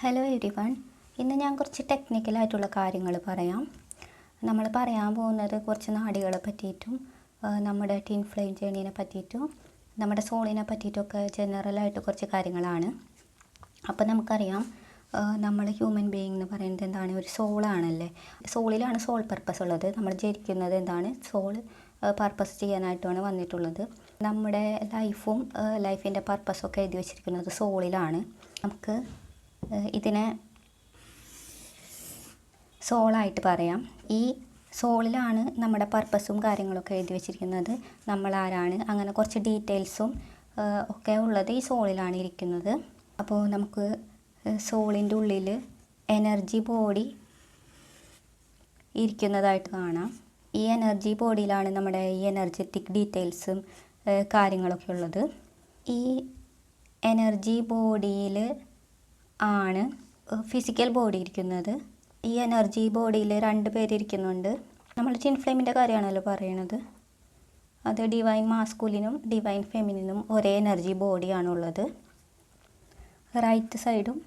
Hello everyone. ഇന്ന് ഞാൻ കുറച്ച് ടെക്നിക്കലായിട്ടുള്ള കാര്യങ്ങൾ പറയാം. നമ്മൾ പറയാൻ പോകുന്നത് കുറച്ച് നാഡികളെ പറ്റിയിട്ടും നമ്മുടെ ടിൻ ഫ്ലെയിം ജേർണീനെ പറ്റിയിട്ടും നമ്മുടെ സോളിനെ പറ്റിയിട്ടൊക്കെ ജനറലായിട്ട് കുറച്ച് കാര്യങ്ങളാണ്. അപ്പോൾ നമുക്കറിയാം, നമ്മൾ ഹ്യൂമൻ ബീയിങ് എന്ന് പറയുന്നത് എന്താണ്? ഒരു സോളാണല്ലേ. സോളിലാണ് സോൾ പർപ്പസ് ഉള്ളത്. നമ്മൾ ജനിക്കുന്നത് എന്താണ്? സോൾ പർപ്പസ് ചെയ്യാനായിട്ടാണ് വന്നിട്ടുള്ളത്. നമ്മുടെ ലൈഫിൻ്റെ പർപ്പസൊക്കെ എഴുതി വച്ചിരിക്കുന്നത് സോളിലാണ്. നമുക്ക് ഇതിനെ സോളായിട്ട് പറയാം. ഈ സോളിലാണ് നമ്മുടെ പർപ്പസും കാര്യങ്ങളൊക്കെ എഴുതി വച്ചിരിക്കുന്നത്. നമ്മൾ ആരാണ്, അങ്ങനെ കുറച്ച് ഡീറ്റെയിൽസും ഒക്കെ ഉള്ളത് ഈ സോളിലാണ് ഇരിക്കുന്നത്. അപ്പോൾ നമുക്ക് സോളിൻ്റെ ഉള്ളിൽ എനർജി ബോഡി ഇരിക്കുന്നതായിട്ട് കാണാം. ഈ എനർജി ബോഡിയിലാണ് നമ്മുടെ ഈ എനർജറ്റിക് ഡീറ്റെയിൽസും കാര്യങ്ങളൊക്കെ ഉള്ളത്. ഈ എനർജി ബോഡിയിൽ ആണ് ഫിസിക്കൽ ബോഡി ഇരിക്കുന്നത്. ഈ എനർജി ബോഡിയിൽ 2 പേരിയ്ക്കുന്നുണ്ട്. നമ്മൾ ടിൻ ഫ്ലെയിമിൻ്റെ കാര്യമാണല്ലോ പറയണത്. അത് ഡിവൈൻ മാസ്കുലിനും ഡിവൈൻ ഫെമിനിനും ഒരേ എനർജി ബോഡിയാണുള്ളത്. റൈറ്റ് സൈഡും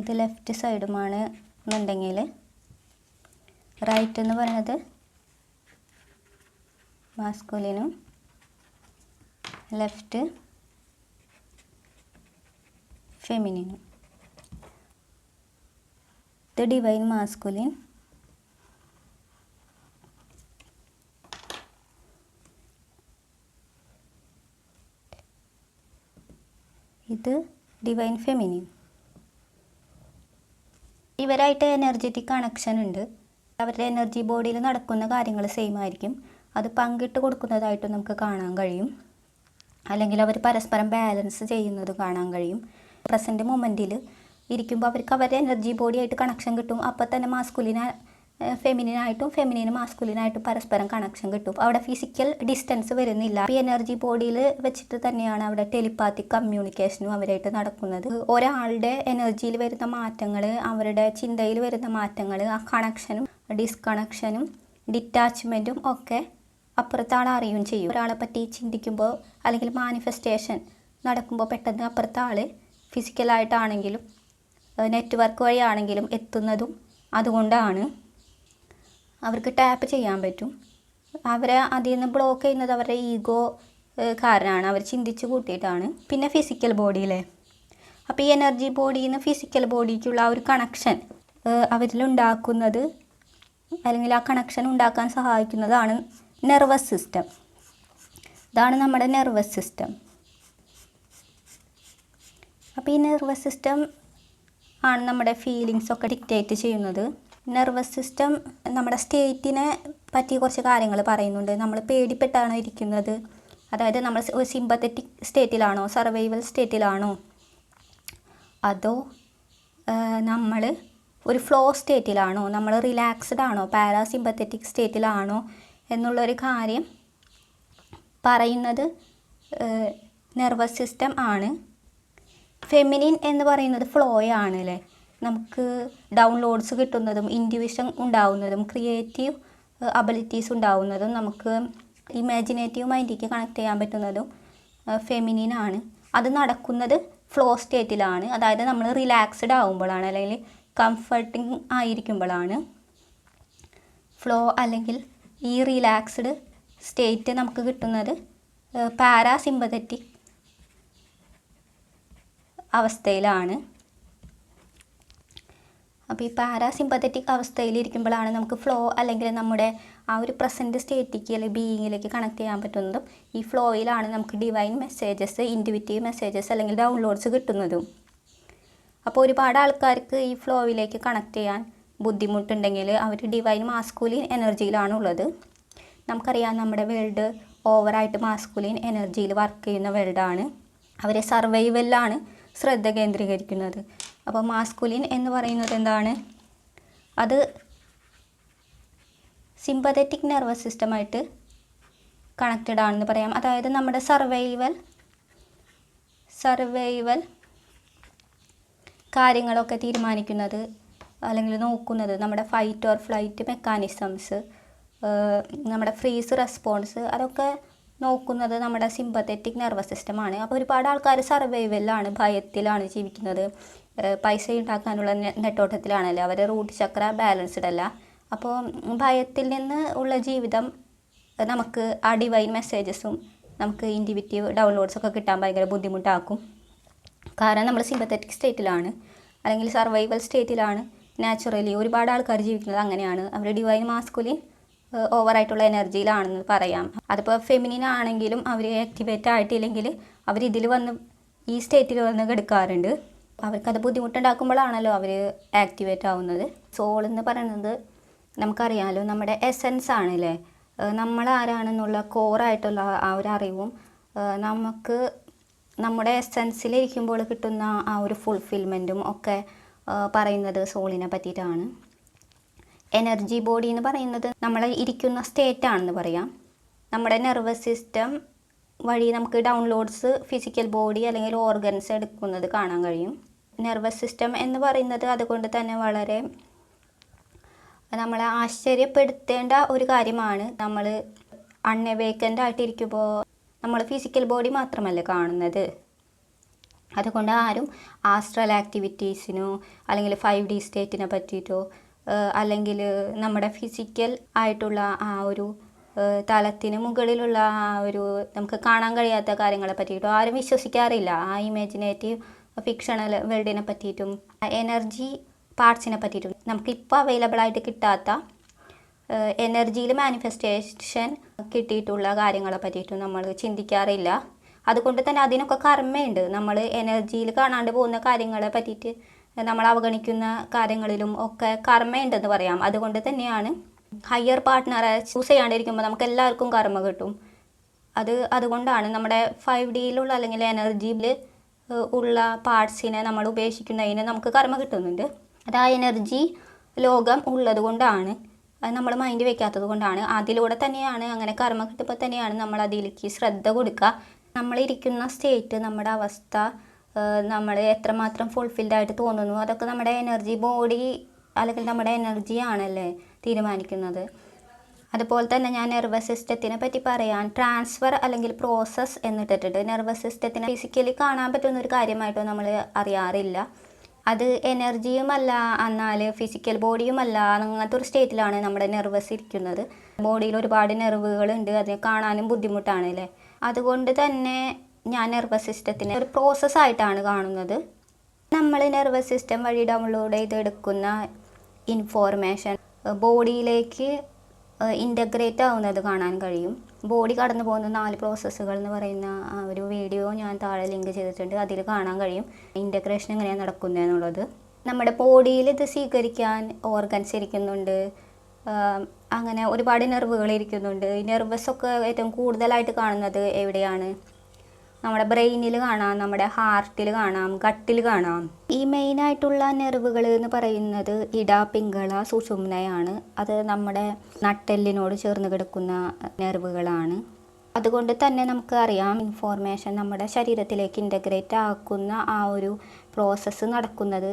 ഇത് ലെഫ്റ്റ് സൈഡുമാണ് എന്നുണ്ടെങ്കിൽ, റൈറ്റ് എന്ന് പറയുന്നത് മാസ്കുലിനും ലെഫ്റ്റ് ഫെമിനിനും. ഇത് ഡിവൈൻ മാസ്കുലിൻ, ഇത് ഡിവൈൻ ഫെമിനിൻ. ഇവരായിട്ട് എനർജറ്റിക് കണക്ഷൻ ഉണ്ട്. അവരുടെ എനർജി ബോഡിയിൽ നടക്കുന്ന കാര്യങ്ങൾ സെയിം ആയിരിക്കും. അത് പങ്കിട്ട് കൊടുക്കുന്നതായിട്ട് നമുക്ക് കാണാൻ കഴിയും. അല്ലെങ്കിൽ അവർ പരസ്പരം ബാലൻസ് ചെയ്യുന്നത് കാണാൻ കഴിയും. പ്രസൻറ്റ് മൊമെൻറ്റിൽ ഇരിക്കുമ്പോൾ അവർക്ക് അവരുടെ എനർജി ബോഡിയായിട്ട് കണക്ഷൻ കിട്ടും. അപ്പോൾ തന്നെ ഫെമിനിനായിട്ടും ഫെമിനിന് മാസ്കുലിനായിട്ടും പരസ്പരം കണക്ഷൻ കിട്ടും. അവിടെ ഫിസിക്കൽ ഡിസ്റ്റൻസ് വരുന്നില്ല. ഈ എനർജി ബോഡിയിൽ വെച്ചിട്ട് തന്നെയാണ് അവിടെ ടെലിപ്പാത്തിക് കമ്മ്യൂണിക്കേഷനും അവരായിട്ട് നടക്കുന്നത്. ഒരാളുടെ എനർജിയിൽ വരുന്ന മാറ്റങ്ങൾ, അവരുടെ ചിന്തയിൽ വരുന്ന മാറ്റങ്ങൾ, ആ കണക്ഷനും ഡിസ്കണക്ഷനും ഡിറ്റാച്ച്മെൻറ്റും ഒക്കെ അപ്പുറത്തെ ആൾ അറിയുകയും ചെയ്യും. ഒരാളെ പറ്റി ചിന്തിക്കുമ്പോൾ അല്ലെങ്കിൽ മാനിഫെസ്റ്റേഷൻ നടക്കുമ്പോൾ പെട്ടെന്ന് അപ്പുറത്തെ ആൾ ഫിസിക്കലായിട്ടാണെങ്കിലും നെറ്റ്വർക്ക് വഴിയാണെങ്കിലും എത്തുന്നതും അതുകൊണ്ടാണ്. അവർക്ക് ടാപ്പ് ചെയ്യാൻ പറ്റും. അവരെ അതിൽ നിന്ന് ബ്ലോക്ക് ചെയ്യുന്നത് അവരുടെ ഈഗോ കാരണമാണ്. അവർ ചിന്തിച്ച് കൂട്ടിയിട്ടാണ്. പിന്നെ ഫിസിക്കൽ ബോഡിയിലെ, അപ്പോൾ ഈ എനർജി ബോഡിയിൽ നിന്ന് ഫിസിക്കൽ ബോഡിക്കുള്ള ആ ഒരു കണക്ഷൻ അവരിലുണ്ടാക്കുന്നത്, അല്ലെങ്കിൽ ആ കണക്ഷൻ ഉണ്ടാക്കാൻ സഹായിക്കുന്നതാണ് നെർവസ് സിസ്റ്റം. ഇതാണ് നമ്മുടെ നെർവസ് സിസ്റ്റം. അപ്പോൾ ഈ നെർവസ് സിസ്റ്റം ആണ് നമ്മുടെ ഫീലിങ്സൊക്കെ ഡിക്റ്റേറ്റ് ചെയ്യുന്നത്. നെർവസ് സിസ്റ്റം നമ്മുടെ സ്റ്റേറ്റിനെ പറ്റി കുറച്ച് കാര്യങ്ങൾ പറയുന്നുണ്ട്. നമ്മൾ പേടിപ്പെട്ടാണോ ഇരിക്കുന്നത്, അതായത് നമ്മൾ ഒരു സിമ്പത്തറ്റിക് സ്റ്റേറ്റിലാണോ, സർവൈവൽ സ്റ്റേറ്റിലാണോ, അതോ നമ്മൾ ഒരു ഫ്ലോ സ്റ്റേറ്റിലാണോ, നമ്മൾ റിലാക്സ്ഡ് ആണോ, പാരാസിമ്പത്തറ്റിക് സ്റ്റേറ്റിലാണോ എന്നുള്ളൊരു കാര്യം പറയുന്നത് നെർവസ് സിസ്റ്റം ആണ്. ഫെമിനിൻ എന്ന് പറയുന്നത് ഫ്ലോയാണ് അല്ലേ. നമുക്ക് ഡൗൺലോഡ്സ് കിട്ടുന്നതും ഇൻറ്റ്യൂഷൻ ഉണ്ടാവുന്നതും ക്രിയേറ്റീവ് അബിലിറ്റീസ് ഉണ്ടാവുന്നതും നമുക്ക് ഇമാജിനേറ്റീവ് മൈൻഡിലേക്ക് കണക്ട് ചെയ്യാൻ പറ്റുന്നതും ഫെമിനിനാണ്. അത് നടക്കുന്നത് ഫ്ലോ സ്റ്റേറ്റിലാണ്. അതായത് നമ്മൾ റിലാക്സ്ഡ് ആവുമ്പോഴാണ്, അല്ലെങ്കിൽ കംഫർട്ടിങ് ആയിരിക്കുമ്പോഴാണ് ഫ്ലോ, അല്ലെങ്കിൽ ഈ റിലാക്സ്ഡ് സ്റ്റേറ്റ് നമുക്ക് കിട്ടുന്നത് പാരാസിമ്പത്തറ്റിക് അവസ്ഥയിലാണ്. അപ്പോൾ ഈ പാരാസിമ്പത്തറ്റിക് അവസ്ഥയിലിരിക്കുമ്പോഴാണ് നമുക്ക് ഫ്ലോ, അല്ലെങ്കിൽ നമ്മുടെ ആ ഒരു പ്രസൻറ്റ് സ്റ്റേറ്റിലേക്ക് അല്ലെങ്കിൽ ബീയിങ്ങിലേക്ക് കണക്ട് ചെയ്യാൻ പറ്റുന്നതും. ഈ ഫ്ലോയിലാണ് നമുക്ക് ഡിവൈൻ മെസ്സേജസ്, ഇൻറ്റ്യൂറ്റീവ് മെസ്സേജസ് അല്ലെങ്കിൽ ഡൗൺലോഡ്സ് കിട്ടുന്നതും. അപ്പോൾ ഒരുപാട് ആൾക്കാർക്ക് ഈ ഫ്ലോയിലേക്ക് കണക്ട് ചെയ്യാൻ ബുദ്ധിമുട്ടുണ്ടെങ്കിൽ അവർ ഡിവൈൻ മാസ്കുലിൻ എനർജിയിലാണുള്ളത്. നമുക്കറിയാം, നമ്മുടെ വേൾഡ് ഓവറായിട്ട് മാസ്കുലിൻ എനർജിയിൽ വർക്ക് ചെയ്യുന്ന വേൾഡാണ്. അവരെ സർവൈവലിലാണ് ശ്രദ്ധ കേന്ദ്രീകരിക്കുന്നത്. അപ്പോൾ മാസ്കുലിൻ എന്ന് പറയുന്നത് എന്താണ്? അത് സിമ്പത്തറ്റിക് നെർവസ് സിസ്റ്റമായിട്ട് കണക്റ്റഡ് ആണെന്ന് പറയാം. അതായത് നമ്മുടെ സർവൈവൽ കാര്യങ്ങളൊക്കെ തീരുമാനിക്കുന്നത് അല്ലെങ്കിൽ നോക്കുന്നത് നമ്മുടെ ഫൈറ്റ് ഓർ ഫ്ലൈറ്റ് മെക്കാനിസംസ്, നമ്മുടെ ഫ്രീസ് റെസ്പോൺസ്, അതൊക്കെ നോക്കുന്നത് നമ്മുടെ സിമ്പത്തറ്റിക് നെർവസ് സിസ്റ്റമാണ്. അപ്പോൾ ഒരുപാട് ആൾക്കാർ സർവൈവലിലാണ്, ഭയത്തിലാണ് ജീവിക്കുന്നത്, പൈസ ഉണ്ടാക്കാനുള്ള നെട്ടോട്ടത്തിലാണല്ലോ, അവരെ റൂട്ട് ചക്ര ബാലൻസ്ഡ് അല്ല. അപ്പോൾ ഭയത്തിൽ നിന്ന് ഉള്ള ജീവിതം നമുക്ക് ആ ഡിവൈൻ മെസ്സേജസും നമുക്ക് ഇൻഡിവിറ്റീവ് ഡൗൺലോഡ്സൊക്കെ കിട്ടാൻ ഭയങ്കര ബുദ്ധിമുട്ടാക്കും. കാരണം നമ്മൾ സിമ്പത്തറ്റിക് സ്റ്റേറ്റിലാണ്, അല്ലെങ്കിൽ സർവൈവൽ സ്റ്റേറ്റിലാണ് നാച്ചുറലി ഒരുപാട് ആൾക്കാർ ജീവിക്കുന്നത്. അങ്ങനെയാണ് അവർ ഡിവൈൻ മാസ്കുലിൻ ഓവറായിട്ടുള്ള എനർജിയിലാണെന്ന് പറയാം. അതിപ്പോൾ ഫെമിനിൻ ആണെങ്കിലും അവർ ആക്ടിവേറ്റ് ആയിട്ടില്ലെങ്കിൽ അവർ ഇതിൽ വന്ന് ഈ സ്റ്റേറ്റിൽ വന്ന് കിടക്കാറുണ്ട്. അവർക്കത് ബുദ്ധിമുട്ടുണ്ടാക്കുമ്പോഴാണല്ലോ അവർ ആക്ടിവേറ്റ് ആവുന്നത്. സോൾ എന്ന് പറയുന്നത് നമുക്കറിയാമല്ലോ, നമ്മുടെ എസൻസ് ആണല്ലേ, നമ്മൾ ആരാണെന്നുള്ള കോറായിട്ടുള്ള ആ ഒരു അറിവും നമുക്ക് നമ്മുടെ എസൻസിലിരിക്കുമ്പോൾ കിട്ടുന്ന ആ ഒരു ഫുൾഫിൽമെൻറ്റും ഒക്കെ പറയുന്നത് സോളിനെ പറ്റിയിട്ടാണ്. എനർജി ബോഡി എന്ന് പറയുന്നത് നമ്മൾ ഇരിക്കുന്ന സ്റ്റേറ്റ് ആണെന്ന് പറയാം. നമ്മുടെ നെർവസ് സിസ്റ്റം വഴി നമുക്ക് ഡൗൺലോഡ്സ് ഫിസിക്കൽ ബോഡി അല്ലെങ്കിൽ ഓർഗൻസ് എടുക്കുന്നത് കാണാൻ കഴിയും. നെർവസ് സിസ്റ്റം എന്ന് പറയുന്നത് അതുകൊണ്ട് തന്നെ വളരെ നമ്മളെ ആശ്ചര്യപ്പെടുത്തേണ്ട ഒരു കാര്യമാണ്. നമ്മൾ അൺഅവേക്കൻഡ് ആയിട്ടിരിക്കുമ്പോൾ നമ്മൾ ഫിസിക്കൽ ബോഡി മാത്രമല്ല കാണുന്നത്. അതുകൊണ്ട് ആരും ആസ്ട്രൽ ആക്ടിവിറ്റീസിനോ അല്ലെങ്കിൽ 5D സ്റ്റേറ്റിനെ പറ്റിയിട്ടോ അല്ലെങ്കിൽ നമ്മുടെ ഫിസിക്കൽ ആയിട്ടുള്ള ആ ഒരു തലത്തിന് മുകളിലുള്ള ആ ഒരു നമുക്ക് കാണാൻ കഴിയാത്ത കാര്യങ്ങളെ പറ്റിയിട്ടോ ആരും വിശ്വസിക്കാറില്ല. ആ ഇമാജിനേറ്റീവ് ഫിക്ഷണൽ വേൾഡിനെ പറ്റിയിട്ടും എനർജി പാർട്സിനെ പറ്റിയിട്ടും നമുക്കിപ്പോൾ അവൈലബിൾ ആയിട്ട് കിട്ടാത്ത എനർജിയിൽ മാനിഫെസ്റ്റേഷൻ കിട്ടിയിട്ടുള്ള കാര്യങ്ങളെ പറ്റിയിട്ടും നമ്മൾ ചിന്തിക്കാറില്ല. അതുകൊണ്ട് തന്നെ അതിനൊക്കെ കർമ്മയുണ്ട്. നമ്മൾ എനർജിയിൽ കാണാണ്ട് പോകുന്ന കാര്യങ്ങളെ പറ്റിയിട്ട് നമ്മൾ അവഗണിക്കുന്ന കാര്യങ്ങളിലും ഒക്കെ കർമ്മയുണ്ടെന്ന് പറയാം. അതുകൊണ്ട് തന്നെയാണ് ഹയർ പാർട്ട്ണറെ ചൂസ് ചെയ്യാണ്ടിരിക്കുമ്പോൾ നമുക്ക് എല്ലാവർക്കും കർമ്മ കിട്ടും. അതുകൊണ്ടാണ് നമ്മുടെ 5Dയിലുള്ള അല്ലെങ്കിൽ എനർജിയിൽ ഉള്ള പാർട്സിനെ നമ്മൾ ഉപേക്ഷിക്കുന്നതിന് നമുക്ക് കർമ്മ കിട്ടുന്നുണ്ട്. അത് ആ എനർജി ലോകം ഉള്ളത് കൊണ്ടാണ്, അത് നമ്മൾ മൈൻഡ് വയ്ക്കാത്തത് കൊണ്ടാണ്. അതിലൂടെ തന്നെയാണ് അങ്ങനെ കർമ്മ കിട്ടുമ്പോൾ തന്നെയാണ് നമ്മൾ അതിലേക്ക് ശ്രദ്ധ കൊടുക്കുക. നമ്മളിരിക്കുന്ന സ്റ്റേറ്റ്, നമ്മുടെ അവസ്ഥ, നമ്മൾ എത്രമാത്രം ഫുൾഫിൽഡ് ആയിട്ട് തോന്നുന്നു, അതൊക്കെ നമ്മുടെ എനർജി ബോഡി അല്ലെങ്കിൽ നമ്മുടെ എനർജി ആണല്ലേ തീരുമാനിക്കുന്നത്. അതുപോലെ തന്നെ ഞാൻ നെർവസ് സിസ്റ്റത്തിനെ പറ്റി പറയാൻ ട്രാൻസ്ഫർ അല്ലെങ്കിൽ പ്രോസസ്സ് എന്നിട്ടിട്ടുണ്ട്. നെർവസ് സിസ്റ്റത്തിനെ ഫിസിക്കലി കാണാൻ പറ്റുന്ന ഒരു കാര്യമായിട്ടോ നമ്മൾ അറിയാറില്ല. അത് എനർജിയുമല്ല, എന്നാൽ ഫിസിക്കൽ ബോഡിയുമല്ല, അങ്ങനത്തെ ഒരു സ്റ്റേറ്റിലാണ് നമ്മുടെ നെർവസ് ഇരിക്കുന്നത്. ബോഡിയിൽ ഒരുപാട് നെർവുകളുണ്ട്, അതിനെ കാണാനും ബുദ്ധിമുട്ടാണ് അല്ലേ. അതുകൊണ്ട് തന്നെ ഞാൻ നെർവസ് സിസ്റ്റത്തിനെ ഒരു പ്രോസസ്സായിട്ടാണ് കാണുന്നത്. നമ്മൾ നെർവസ് സിസ്റ്റം വഴി ഡൗൺലോഡ് ചെയ്തെടുക്കുന്ന ഇൻഫോർമേഷൻ ബോഡിയിലേക്ക് ഇൻ്റഗ്രേറ്റ് ആവുന്നത് കാണാൻ കഴിയും. ബോഡി കടന്നു പോകുന്ന 4 പ്രോസസ്സുകൾ എന്ന് പറയുന്ന ആ ഒരു വീഡിയോ ഞാൻ താഴെ ലിങ്ക് ചെയ്തിട്ടുണ്ട്. അതിൽ കാണാൻ കഴിയും ഇൻ്റഗ്രേഷൻ എങ്ങനെയാണ് നടക്കുന്നത് എന്നുള്ളത്. നമ്മുടെ ബോഡിയിൽ ഇത് സ്വീകരിക്കാൻ ഓർഗൻസ് ഇരിക്കുന്നുണ്ട്, അങ്ങനെ ഒരുപാട് നെർവുകൾ ഇരിക്കുന്നുണ്ട്. ഈ നെർവസൊക്കെ ഏറ്റവും കൂടുതലായിട്ട് കാണുന്നത് എവിടെയാണ്? നമ്മുടെ ബ്രെയിനിൽ കാണാം, നമ്മുടെ ഹാർട്ടിൽ കാണാം, ഗട്ടിൽ കാണാം. ഈ മെയിനായിട്ടുള്ള നെർവുകൾ എന്ന് പറയുന്നത് ഇട, പിംഗള, സുഷുമ്നയാണ്. അത് നമ്മുടെ നട്ടെല്ലിനോട് ചേർന്ന് കിടക്കുന്ന നെർവുകളാണ്. അതുകൊണ്ട് തന്നെ നമുക്ക് അറിയാം ഇൻഫോർമേഷൻ നമ്മുടെ ശരീരത്തിലേക്ക് ഇൻ്റഗ്രേറ്റ് ആക്കുന്ന ആ ഒരു പ്രോസസ്സ് നടക്കുന്നത്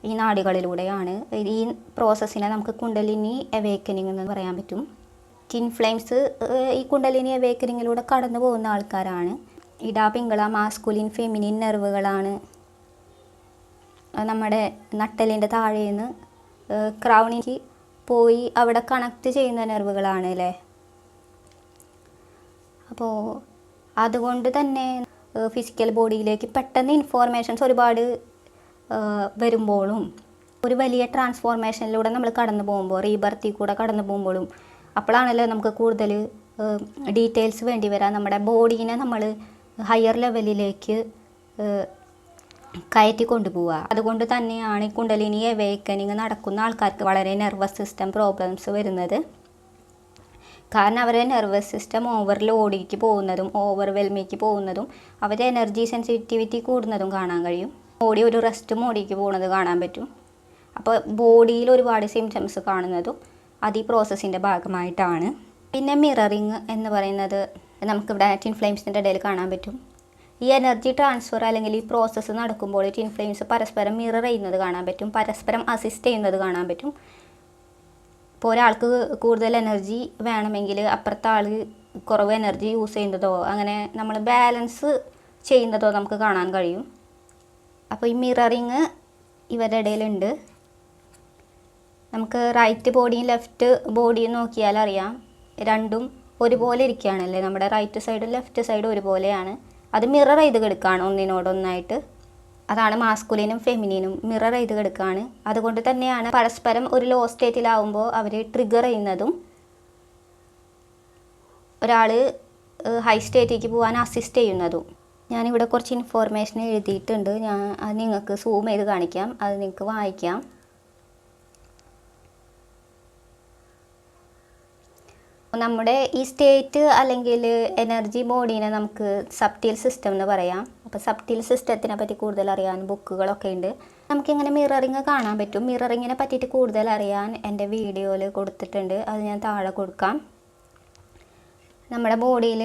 ഈ നാഡികളിലൂടെയാണ്. ഈ പ്രോസസ്സിനെ നമുക്ക് കുണ്ടലിനി അവേക്കനിങ് എന്ന് പറയാൻ പറ്റും. ടിൻ ഫ്ലെയിംസ് ഈ കുണ്ടലിനി അവേക്കനിങ്ങിലൂടെ കടന്നു പോകുന്ന ആൾക്കാരാണ്. ഇട, പിംഗള മാസ്കുലിൻ ഫെമിനിൻ നെർവുകളാണ്. നമ്മുടെ നട്ടലിൻ്റെ താഴേന്ന് ക്രൗണിക്ക് പോയി അവിടെ കണക്ട് ചെയ്യുന്ന നെർവുകളാണ് അല്ലേ. അപ്പോൾ അതുകൊണ്ട് തന്നെ ഫിസിക്കൽ ബോഡിയിലേക്ക് പെട്ടെന്ന് ഇൻഫോർമേഷൻസ് ഒരുപാട് വരുമ്പോഴും ഒരു വലിയ ട്രാൻസ്ഫോർമേഷനിലൂടെ നമ്മൾ കടന്നു പോകുമ്പോൾ, റീബർത്തിൽ കൂടെ കടന്നു പോകുമ്പോഴും അപ്പോഴാണല്ലോ നമുക്ക് കൂടുതൽ ഡീറ്റെയിൽസ് വേണ്ടി വരാം. നമ്മുടെ ബോഡീനെ നമ്മൾ ഹയർ ലെവലിലേക്ക് കയറ്റി കൊണ്ടുപോവുക. അതുകൊണ്ട് തന്നെയാണ് ഈ കുണ്ടലിനി അവേക്കനിങ് നടക്കുന്ന ആൾക്കാർക്ക് വളരെ നെർവസ് സിസ്റ്റം പ്രോബ്ലംസ് വരുന്നത്. കാരണം അവരുടെ നെർവസ് സിസ്റ്റം ഓവർലോഡിലേക്ക് പോകുന്നതും ഓവർവെൽമിലേക്ക് പോകുന്നതും അവരുടെ എനർജി സെൻസിറ്റിവിറ്റി കൂടുന്നതും കാണാൻ കഴിയും. ബോഡി ഒരു റെസ്റ്റ് മോഡിലേക്ക് പോകുന്നത് കാണാൻ പറ്റും. അപ്പോൾ ബോഡിയിൽ ഒരുപാട് സിംറ്റംസ് കാണുന്നതും അത് ഈ പ്രോസസ്സിൻ്റെ ഭാഗമായിട്ടാണ്. പിന്നെ മിററിങ് എന്ന് പറയുന്നത് നമുക്കിവിടെ ടിൻ ഫ്ലെയിംസിൻ്റെ ഇടയിൽ കാണാൻ പറ്റും. ഈ എനർജി ട്രാൻസ്ഫർ അല്ലെങ്കിൽ ഈ പ്രോസസ്സ് നടക്കുമ്പോൾ ടിൻ ഫ്ലെയിംസ് പരസ്പരം മിറർ ചെയ്യുന്നത് കാണാൻ പറ്റും, പരസ്പരം അസിസ്റ്റ് ചെയ്യുന്നത് കാണാൻ പറ്റും. ഇപ്പോൾ ഒരാൾക്ക് കൂടുതൽ എനർജി വേണമെങ്കിൽ അപ്പുറത്തെ ആൾ കുറവ് എനർജി യൂസ് ചെയ്യുന്നതോ അങ്ങനെ നമ്മൾ ബാലൻസ് ചെയ്യുന്നതോ നമുക്ക് കാണാൻ കഴിയും. അപ്പോൾ ഈ മിററിങ് ഇവരുടെ ഇടയിലുണ്ട്. നമുക്ക് റൈറ്റ് ബോഡിയും ലെഫ്റ്റ് ബോഡിയും നോക്കിയാൽ അറിയാം രണ്ടും ഒരുപോലെ ഇരിക്കുകയാണല്ലേ. നമ്മുടെ റൈറ്റ് സൈഡും ലെഫ്റ്റ് സൈഡും ഒരുപോലെയാണ്. അത് മിറർ ചെയ്ത് കിടക്കുകയാണ് ഒന്നിനോടൊന്നായിട്ട്. അതാണ് മാസ്കുലിനും ഫെമിനിനും മിറർ ചെയ്ത് കിടക്കുകയാണ്. അതുകൊണ്ട് തന്നെയാണ് പരസ്പരം ഒരു ലോ സ്റ്റേറ്റിലാവുമ്പോൾ അവർ ട്രിഗർ ചെയ്യുന്നതും ഒരാൾ ഹൈ സ്റ്റേറ്റിലേക്ക് പോകാൻ അസിസ്റ്റ് ചെയ്യുന്നതും. ഞാനിവിടെ കുറച്ച് ഇൻഫോർമേഷൻ എഴുതിയിട്ടുണ്ട്. അത് നിങ്ങൾക്ക് സൂം ചെയ്ത് കാണിക്കാം, അത് നിങ്ങൾക്ക് വായിക്കാം. നമ്മുടെ ഈ സ്റ്റേറ്റ് അല്ലെങ്കിൽ എനർജി ബോഡീനെ നമുക്ക് സബ്റ്റീൽ സിസ്റ്റം എന്ന് പറയാം. അപ്പോൾ സബ്റ്റീൽ സിസ്റ്റത്തിനെ പറ്റി കൂടുതൽ അറിയാൻ ബുക്കുകളൊക്കെ ഉണ്ട്. നമുക്കിങ്ങനെ മിററിങ് കാണാൻ പറ്റും. മിററിങ്ങിനെ പറ്റിയിട്ട് കൂടുതൽ അറിയാൻ എൻ്റെ വീഡിയോയിൽ കൊടുത്തിട്ടുണ്ട്, അത് ഞാൻ താഴെ കൊടുക്കാം. നമ്മുടെ ബോഡിയിൽ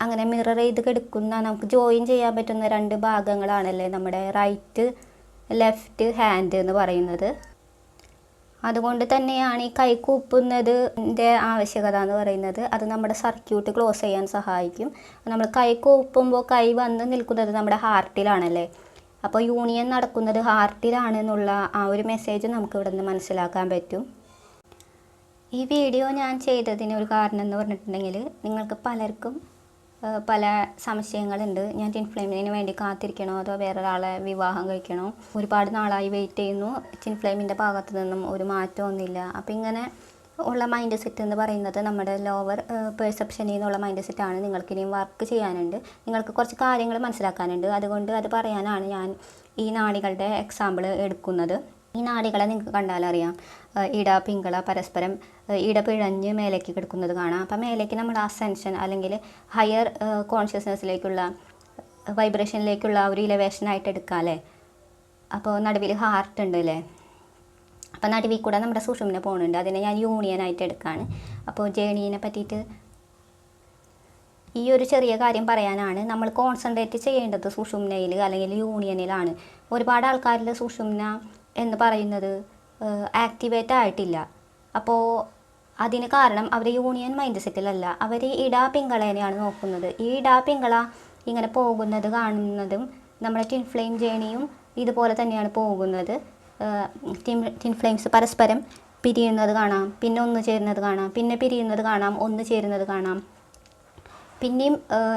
അങ്ങനെ മിറർ ചെയ്ത് കിടക്കുന്ന നമുക്ക് ജോയിൻ ചെയ്യാൻ പറ്റുന്ന 2 ഭാഗങ്ങളാണല്ലേ നമ്മുടെ റൈറ്റ് ലെഫ്റ്റ് ഹാൻഡ് എന്ന് പറയുന്നത്. അതുകൊണ്ട് തന്നെയാണ് ഈ കൈ കൂപ്പുന്നതിൻ്റെ ആവശ്യകത എന്ന് പറയുന്നത്. അത് നമ്മുടെ സർക്യൂട്ട് ക്ലോസ് ചെയ്യാൻ സഹായിക്കും. നമ്മൾ കൈ കൂപ്പുമ്പോൾ കൈ വന്ന് നിൽക്കുന്നത് നമ്മുടെ ഹാർട്ടിലാണല്ലേ. അപ്പോൾ യൂണിയൻ നടക്കുന്നത് ഹാർട്ടിലാണെന്നുള്ള ആ ഒരു മെസ്സേജ് നമുക്ക് ഇവിടെ നിന്ന് മനസ്സിലാക്കാൻ പറ്റും. ഈ വീഡിയോ ഞാൻ ചെയ്തതിന് ഒരു കാരണം എന്ന് പറഞ്ഞിട്ടുണ്ടെങ്കിൽ നിങ്ങൾക്ക് പലർക്കും പല സംശയങ്ങളുണ്ട്. ഞാൻ ടിൻ ഫ്ലെയിമിന് വേണ്ടി കാത്തിരിക്കണോ അതോ വേറൊരാളെ വിവാഹം കഴിക്കണോ, ഒരുപാട് നാളായി വെയിറ്റ് ചെയ്യുന്നു, ടിൻ ഫ്ലെയിമിൻ്റെ ഭാഗത്തു നിന്നും ഒരു മാറ്റമൊന്നുമില്ല. അപ്പോൾ ഇങ്ങനെ ഉള്ള മൈൻഡ് സെറ്റ് എന്ന് പറയുന്നത് നമ്മുടെ ലോവർ പെർസെപ്ഷനിൽ നിന്നുള്ള മൈൻഡ് സെറ്റാണ്. നിങ്ങൾക്കിനിയും വർക്ക് ചെയ്യാനുണ്ട്, നിങ്ങൾക്ക് കുറച്ച് കാര്യങ്ങൾ മനസ്സിലാക്കാനുണ്ട്. അതുകൊണ്ട് അത് പറയാനാണ് ഞാൻ ഈ നാഡികളുടെ എക്സാമ്പിൾ എടുക്കുന്നത്. ഈ നാഡികളെ നിങ്ങൾക്ക് കണ്ടാലറിയാം, ഇട പിങ്കള പരസ്പരം ഇടപിഴഞ്ഞ് മേലേക്ക് കിടക്കുന്നത് കാണാം. അപ്പം മേലേക്ക് നമ്മൾ അസെൻഷൻ അല്ലെങ്കിൽ ഹയർ കോൺഷ്യസ്നെസ്സിലേക്കുള്ള വൈബ്രേഷനിലേക്കുള്ള ഒരു ഇലവേഷനായിട്ട് എടുക്കാം അല്ലേ. അപ്പോൾ നടുവിൽ ഹാർട്ട് ഉണ്ട് അല്ലേ. അപ്പോൾ നടുവിൽ കൂടെ നമ്മുടെ സുഷുമ്ന പോകുന്നുണ്ട്, അതിനെ ഞാൻ യൂണിയനായിട്ട് എടുക്കുകയാണ്. അപ്പോൾ ജേണീനെ പറ്റിയിട്ട് ഈ ഒരു ചെറിയ കാര്യം പറയാനാണ്. നമ്മൾ കോൺസെൻട്രേറ്റ് ചെയ്യേണ്ടത് സുഷുമ്നയിൽ അല്ലെങ്കിൽ യൂണിയനിലാണ്. ഒരുപാട് ആൾക്കാരിൽ സുഷുമ്ന എന്ന് പറയുന്നത് ആക്ടിവേറ്റ് ആയിട്ടില്ല. അപ്പോൾ അതിന് കാരണം അവർ യൂണിയൻ മൈൻഡ് സെറ്റിലല്ല, അവർ ഇടാ പിങ്കളേനെയാണ് നോക്കുന്നത്. ഈ ഇടാ പിങ്കള ഇങ്ങനെ പോകുന്നത് കാണുന്നതും നമ്മുടെ ടിൻ ഫ്ലെയിം ജേണിയും ഇതുപോലെ തന്നെയാണ് പോകുന്നത്. ടിൻ ഫ്ലെയിംസ് പരസ്പരം പിരിയുന്നത് കാണാം, പിന്നെ ഒന്ന് ചേരുന്നത് കാണാം, പിന്നെ പിരിയുന്നത് കാണാം, ഒന്ന് ചേരുന്നത് കാണാം, പിന്നെയും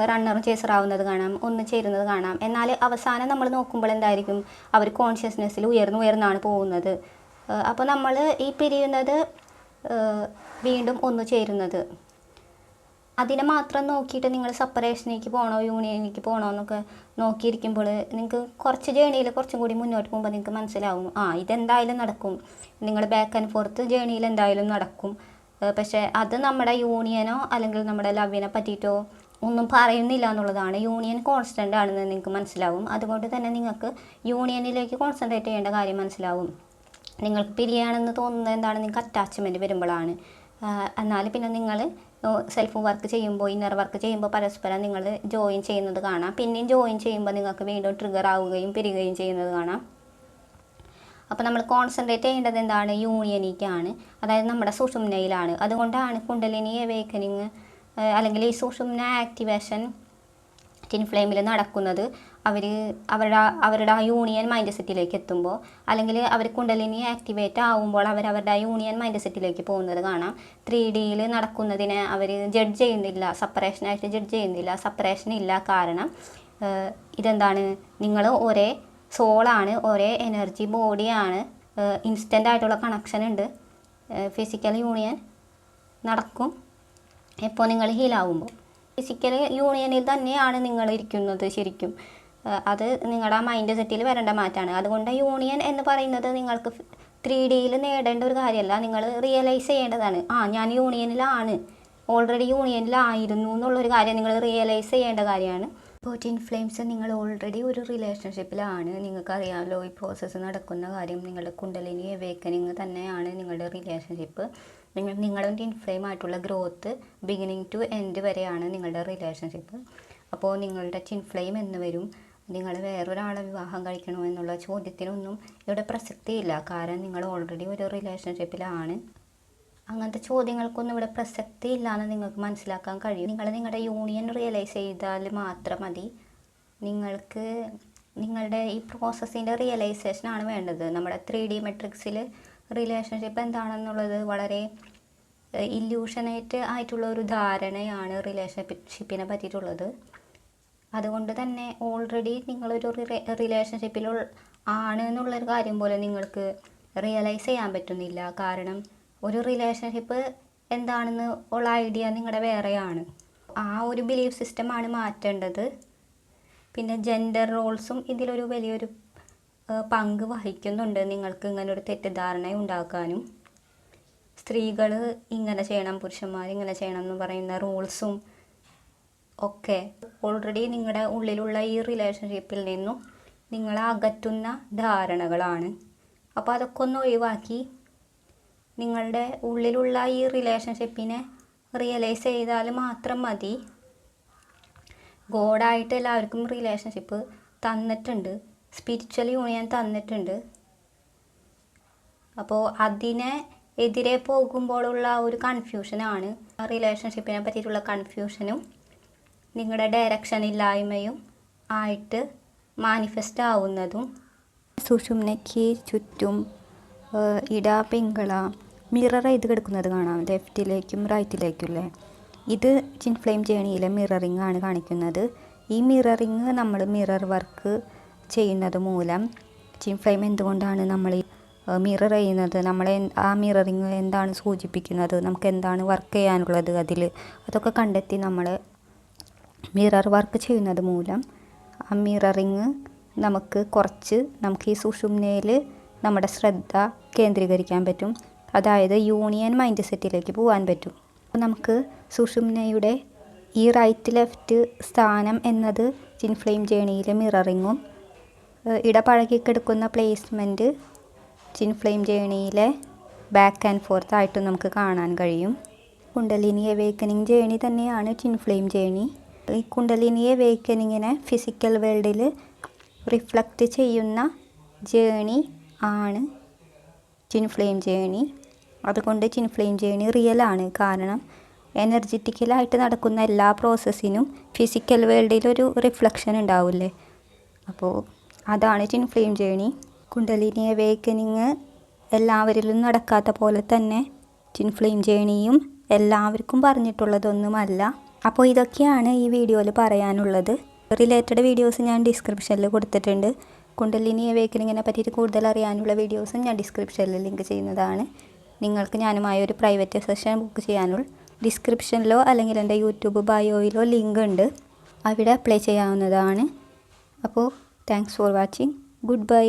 റണ്ണറും ചേസറാവുന്നത് കാണാം, ഒന്ന് ചേരുന്നത് കാണാം. എന്നാൽ അവസാനം നമ്മൾ നോക്കുമ്പോൾ എന്തായിരിക്കും, അവർ കോൺഷ്യസ്നെസ്സിൽ ഉയർന്നാണ് പോകുന്നത്. അപ്പോൾ നമ്മൾ ഈ പിരിയുന്നത് വീണ്ടും ഒന്ന് ചേരുന്നത്, അതിനെ മാത്രം നോക്കിയിട്ട് നിങ്ങൾ സെപ്പറേഷനിലേക്ക് പോകണോ യൂണിയനിലേക്ക് പോകണോ എന്നൊക്കെ നോക്കിയിരിക്കുമ്പോൾ നിങ്ങൾക്ക് കുറച്ച് ജേണിയിൽ കുറച്ചും കൂടി മുന്നോട്ട് പോകുമ്പോൾ നിങ്ങൾക്ക് മനസ്സിലാവും, ഇതെന്തായാലും നടക്കും. നിങ്ങൾ ബാക്ക് ആൻഡ് ഫോർത്ത് ജേണിയിൽ എന്തായാലും നടക്കും. പക്ഷേ അത് നമ്മുടെ യൂണിയനോ അല്ലെങ്കിൽ നമ്മുടെ ലവിനെ പറ്റിയിട്ടോ ഒന്നും പറയുന്നില്ല എന്നുള്ളതാണ്. യൂണിയൻ കോൺസ്റ്റൻ്റ് ആണെന്ന് നിങ്ങൾക്ക് മനസ്സിലാവും. അതുകൊണ്ട് തന്നെ നിങ്ങൾക്ക് യൂണിയനിലേക്ക് കോൺസെൻട്രേറ്റ് ചെയ്യേണ്ട കാര്യം മനസ്സിലാവും. നിങ്ങൾക്ക് പിരിയാണെന്ന് തോന്നുന്നത് എന്താണ്, നിങ്ങൾക്ക് അറ്റാച്ച്മെൻറ്റ് വരുമ്പോഴാണ്. എന്നാൽ പിന്നെ നിങ്ങൾ സെൽഫ് വർക്ക് ചെയ്യുമ്പോൾ, ഇന്നർ വർക്ക് ചെയ്യുമ്പോൾ പരസ്പരം നിങ്ങൾ ജോയിൻ ചെയ്യുന്നത് കാണാം. പിന്നെയും ജോയിൻ ചെയ്യുമ്പോൾ നിങ്ങൾക്ക് വീണ്ടും ട്രിഗർ ആവുകയും പിരിയുകയും ചെയ്യുന്നത് കാണാം. അപ്പോൾ നമ്മൾ കോൺസെൻട്രേറ്റ് ചെയ്യേണ്ടത് എന്താണ്, യൂണിയനിലേക്കാണ്, അതായത് നമ്മുടെ സുഷുമ്നയിലാണ്. അതുകൊണ്ടാണ് കുണ്ടലിനി അവേക്കനിങ് അല്ലെങ്കിൽ ഈ സുഷുമ്ന ആക്ടിവേഷൻ ടിൻ ഫ്ലെയിമിൽ നടക്കുന്നത്. അവരുടെ ആ യൂണിയൻ മൈൻഡ് സെറ്റിലേക്ക് എത്തുമ്പോൾ, അല്ലെങ്കിൽ അവർ കുണ്ടലിനി ആക്ടിവേറ്റ് ആവുമ്പോൾ അവരുടെ ആ യൂണിയൻ മൈൻഡ് സെറ്റിലേക്ക് പോകുന്നത് കാണാം. 3Dയിൽ നടക്കുന്നതിനെ അവർ ജഡ്ജ് ചെയ്യുന്നില്ല, സെപ്പറേഷനായിട്ട് ജഡ്ജ് ചെയ്യുന്നില്ല. സെപ്പറേഷൻ ഇല്ല, കാരണം ഇതെന്താണ്, നിങ്ങൾ ഒരേ സോളാണ്, ഒരേ എനർജി ബോഡിയാണ്, ഇൻസ്റ്റൻ്റ് ആയിട്ടുള്ള കണക്ഷൻ ഉണ്ട്. ഫിസിക്കൽ യൂണിയൻ നടക്കും എപ്പോൾ നിങ്ങൾ ഹീലാവുമ്പോൾ. ഫിസിക്കൽ യൂണിയനിൽ തന്നെയാണ് നിങ്ങൾ ഇരിക്കുന്നത് ശരിക്കും. അത് നിങ്ങളുടെ ആ മൈൻഡ് സെറ്റിൽ വരേണ്ട മാറ്റമാണ്. അതുകൊണ്ട് യൂണിയൻ എന്ന് പറയുന്നത് നിങ്ങൾക്ക് 3Dയിൽ നേടേണ്ട ഒരു കാര്യമല്ല, നിങ്ങൾ റിയലൈസ് ചെയ്യേണ്ടതാണ്. ഞാൻ യൂണിയനിലാണ്, ഓൾറെഡി യൂണിയനിലായിരുന്നു എന്നുള്ളൊരു കാര്യം നിങ്ങൾ റിയലൈസ് ചെയ്യേണ്ട കാര്യമാണ്. ഇപ്പോൾ ടിൻ ഫ്ലെയിംസ് നിങ്ങൾ ഓൾറെഡി ഒരു റിലേഷൻഷിപ്പിലാണ്, നിങ്ങൾക്കറിയാമല്ലോ ഈ പ്രോസസ്സ് നടക്കുന്ന കാര്യം. നിങ്ങളുടെ കുണ്ടലിനി അവേക്കനിങ് തന്നെയാണ് നിങ്ങളുടെ റിലേഷൻഷിപ്പ്. നിങ്ങളും ടിൻ ഫ്ലെയിമായിട്ടുള്ള ഗ്രോത്ത് ബിഗിനിങ് ടു എൻഡ് വരെയാണ് നിങ്ങളുടെ റിലേഷൻഷിപ്പ്. അപ്പോൾ നിങ്ങളുടെ ടിൻ ഫ്ലെയിം എന്ന് വരും, നിങ്ങൾ വേറൊരാളെ വിവാഹം കഴിക്കണോ എന്നുള്ള ചോദ്യത്തിനൊന്നും ഇവിടെ പ്രസക്തിയില്ല. കാരണം നിങ്ങൾ ഓൾറെഡി ഒരു റിലേഷൻഷിപ്പിലാണ്. അങ്ങനത്തെ ചോദ്യങ്ങൾക്കൊന്നും ഇവിടെ പ്രസക്തി ഇല്ലയെന്ന് നിങ്ങൾക്ക് മനസ്സിലാക്കാൻ കഴിയും. നിങ്ങൾ നിങ്ങളുടെ യൂണിയൻ റിയലൈസ് ചെയ്താൽ മാത്രം മതി. നിങ്ങൾക്ക് നിങ്ങളുടെ ഈ പ്രോസസ്സിൻ്റെ റിയലൈസേഷനാണ് വേണ്ടത്. നമ്മുടെ 3D മെട്രിക്സിൽ റിലേഷൻഷിപ്പ് എന്താണെന്നുള്ളത് വളരെ ഇല്യൂഷനേറ്റ് ആയിട്ടുള്ള ഒരു ധാരണയാണ് റിലേഷൻഷിപ്പിനെ പറ്റിയിട്ടുള്ളത്. അതുകൊണ്ട് തന്നെ ഓൾറെഡി നിങ്ങളൊരു റിലേഷൻഷിപ്പിൽ ആണ് എന്നുള്ളൊരു കാര്യം പോലെ നിങ്ങൾക്ക് റിയലൈസ് ചെയ്യാൻ പറ്റുന്നില്ല. കാരണം ഒരു റിലേഷൻഷിപ്പ് എന്താണെന്ന് ഉള്ള ഐഡിയ നിങ്ങളുടെ വേറെയാണ്. ആ ഒരു ബിലീഫ് സിസ്റ്റമാണ് മാറ്റേണ്ടത്. പിന്നെ ജെൻഡർ റോൾസും ഇതിലൊരു വലിയൊരു പങ്ക് വഹിക്കുന്നുണ്ട് നിങ്ങൾക്ക് ഇങ്ങനൊരു തെറ്റിദ്ധാരണ ഉണ്ടാക്കാനും. സ്ത്രീകൾ ഇങ്ങനെ ചെയ്യണം, പുരുഷന്മാർ ഇങ്ങനെ ചെയ്യണം എന്ന് പറയുന്ന റൂൾസും ഒക്കെ ഓൾറെഡി നിങ്ങളുടെ ഉള്ളിലുള്ള ഈ റിലേഷൻഷിപ്പിൽ നിന്നും നിങ്ങളെ അകറ്റുന്ന ധാരണകളാണ്. അപ്പോൾ അതൊക്കെ ഒന്ന് ഒഴിവാക്കി നിങ്ങളുടെ ഉള്ളിലുള്ള ഈ റിലേഷൻഷിപ്പിനെ റിയലൈസ് ചെയ്താൽ മാത്രം മതി. ഗോഡായിട്ട് എല്ലാവർക്കും റിലേഷൻഷിപ്പ് തന്നിട്ടുണ്ട്, സ്പിരിച്വൽ യൂണിയൻ തന്നിട്ടുണ്ട്. അപ്പോൾ അതിനെ എതിരെ പോകുമ്പോഴുള്ള ഒരു കൺഫ്യൂഷനാണ്, റിലേഷൻഷിപ്പിനെ പറ്റിയിട്ടുള്ള കൺഫ്യൂഷനും നിങ്ങളുടെ ഡയറക്ഷൻ ഇല്ലായ്മയും ആയിട്ട് മാനിഫെസ്റ്റ് ആവുന്നതും. സുഷുമ്നയ്ക്ക് ചുറ്റും പിങ്കള മിറർ ചെയ്ത് കിടക്കുന്നത് കാണാം, ലെഫ്റ്റിലേക്കും റൈറ്റിലേക്കും അല്ലേ. ഇത് ട്വിൻ ഫ്ലെയിം ജേണിയിലെ മിററിംഗ് ആണ് കാണിക്കുന്നത്. ഈ മിററിങ് നമ്മൾ മിറർ വർക്ക് ചെയ്യുന്നത് മൂലം ട്വിൻ ഫ്ലെയിം എന്തുകൊണ്ടാണ് നമ്മൾ മിറർ ചെയ്യുന്നത്, നമ്മളെ ആ മിററിങ് എന്താണ് സൂചിപ്പിക്കുന്നത്, നമുക്ക് എന്താണ് വർക്ക് ചെയ്യാനുള്ളത് അതിൽ, അതൊക്കെ കണ്ടെത്തി നമ്മൾ മിറർ വർക്ക് ചെയ്യുന്നത് മൂലം ആ മിററിങ് നമുക്ക് ഈ സുഷുമ്നയിൽ നമ്മുടെ ശ്രദ്ധ കേന്ദ്രീകരിക്കാൻ പറ്റും. അതായത് യൂണിയൻ മൈൻഡ് സെറ്റിലേക്ക് പോകാൻ പറ്റും. അപ്പോൾ നമുക്ക് സുഷുമ്നയുടെ ഈ റൈറ്റ് ലെഫ്റ്റ് സ്ഥാനം എന്നത് ട്വിൻ ഫ്ലെയിം ജേണിയിലെ മിററിങ്ങും ഇടപഴകിക്കെടുക്കുന്ന പ്ലേസ്മെൻറ്റ് ട്വിൻ ഫ്ലെയിം ജേണിയിലെ ബാക്ക് ആൻഡ് ഫോർത്ത് ആയിട്ടും നമുക്ക് കാണാൻ കഴിയും. കുണ്ടലിനി അവേക്കനിങ് ജേണി തന്നെയാണ് ട്വിൻ ഫ്ലെയിം ജേണി. ഈ കുണ്ടലിനി അവേക്കനിങ്ങിനെ ഫിസിക്കൽ വേൾഡിൽ റിഫ്ലക്റ്റ് ചെയ്യുന്ന ജേണി ആണ് ട്വിൻ ഫ്ലെയിം ജേണി. അതുകൊണ്ട് ട്വിൻ ഫ്ലെയിം ജേണി റിയലാണ്. കാരണം എനർജറ്റിക്കലായിട്ട് നടക്കുന്ന എല്ലാ പ്രോസസ്സിനും ഫിസിക്കൽ വേൾഡിലൊരു റിഫ്ലക്ഷൻ ഉണ്ടാവില്ലേ, അപ്പോൾ അതാണ് twin flame journey. Kundalini awakening എല്ലാവരിലും നടക്കാത്ത പോലെ തന്നെ ട്വിൻ ഫ്ലെയിം ജേണിയും എല്ലാവർക്കും പറഞ്ഞിട്ടുള്ളതൊന്നുമല്ല. അപ്പോൾ ഇതൊക്കെയാണ് ഈ വീഡിയോയിൽ പറയാനുള്ളത്. റിലേറ്റഡ് വീഡിയോസ് ഞാൻ ഡിസ്ക്രിപ്ഷനിൽ കൊടുത്തിട്ടുണ്ട്. കുണ്ടലിനി അവേക്കനിങ്ങിനെ പറ്റിയിട്ട് കൂടുതൽ അറിയാനുള്ള വീഡിയോസും ഞാൻ ഡിസ്ക്രിപ്ഷനിൽ ലിങ്ക് ചെയ്യുന്നതാണ്. നിങ്ങൾക്ക് ഞാനുമായ ഒരു പ്രൈവറ്റ് സെഷൻ ബുക്ക് ചെയ്യാനുള്ള ഡിസ്ക്രിപ്ഷനിലോ അല്ലെങ്കിൽ എൻ്റെ യൂട്യൂബ് ബയോയിലോ ലിങ്ക് ഉണ്ട്, അവിടെ അപ്ലൈ ചെയ്യാവുന്നതാണ്. അപ്പോൾ thanks for watching. Good bye.